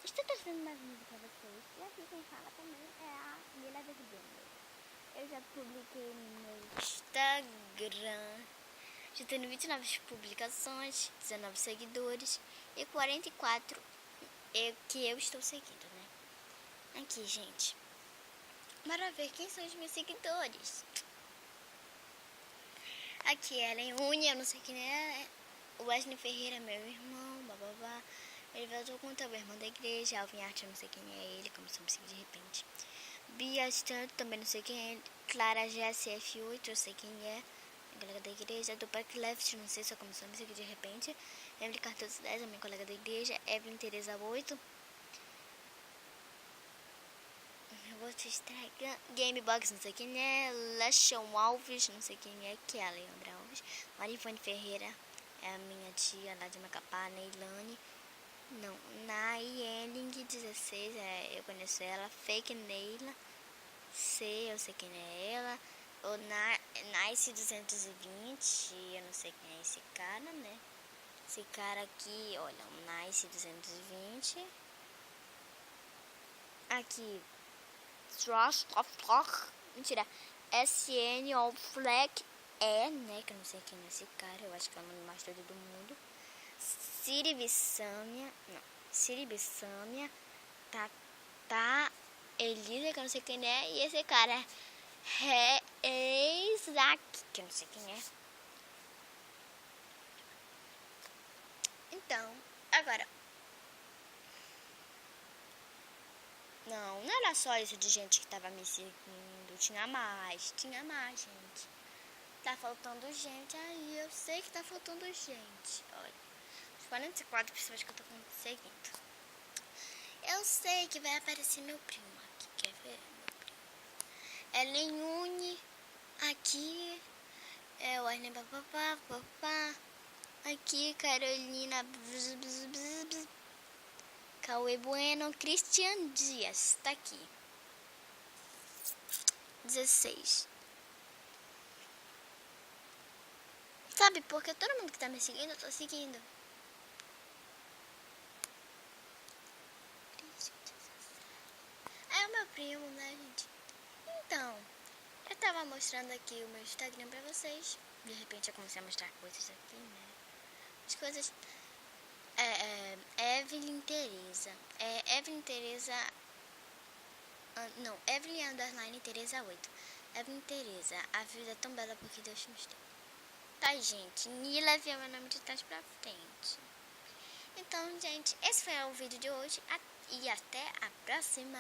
Estou trazendo mais vídeo pra vocês. E aqui quem fala também é a Mila da Gamer. Eu já publiquei no meu Instagram. Já tenho 29 publicações, 19 seguidores e 44 que eu estou seguindo, né? Aqui, gente. Bora ver quem são os meus seguidores. Aqui, Ellen Uni, eu não sei quem é. O Wesley Ferreira, meu irmão, bababá. Ele voltou com o irmão da igreja. Alvin Arte, eu não sei quem é ele, começou a me seguir de repente. Bia Stanto, também não sei quem é ele. Clara GSF8, eu sei quem é. A colega da igreja. Do Parque Left, não sei, só começou a me seguir de repente. Emily Cardoso 10, a minha colega da igreja. Evelyn Teresa 8. Outro Instagram. Gamebox, não sei quem é. Lashon Alves, não sei quem é. Que é a Leandra Alves. Marivane Ferreira, é a minha tia lá de Macapá. Neilane. Não, Nayeling 16, eu conheço ela. Fake Neila, eu sei quem é ela. O Nice 220, eu não sei quem é esse cara, né? Esse cara aqui, olha, o Nice 220. Aqui, Trust of Talk, mentira, SN of Flag, né? Que eu não sei quem é esse cara, eu acho que é o nome mais doido do mundo. Siribissamia, Tata Elisa, que eu não sei quem é, e esse cara é Isaac, que eu não sei quem é. Então, agora, não era só isso de gente que tava me seguindo, tinha mais, gente. Tá faltando gente aí, eu sei que tá faltando gente, olha. 44 pessoas que eu tô seguindo. Eu sei que vai aparecer meu primo aqui. Quer ver? Meu primo. Ellen Uni. Aqui. É o Arne Papá. Aqui, Carolina. Cauê Bueno. Cristian Dias. Tá aqui. 16. Sabe, porque todo mundo que tá me seguindo, eu tô seguindo. É o meu primo, né, gente? Então, eu tava mostrando aqui o meu Instagram pra vocês. De repente eu comecei a mostrar coisas aqui, né? As coisas... Evelyn Teresa. Evelyn Teresa... Não, Evelyn Underline Teresa 8. Evelyn Teresa. A vida é tão bela porque Deus nos deu. Tá, gente? Nila viu meu nome de trás pra frente. Então, gente, esse foi o vídeo de hoje. E até a próxima!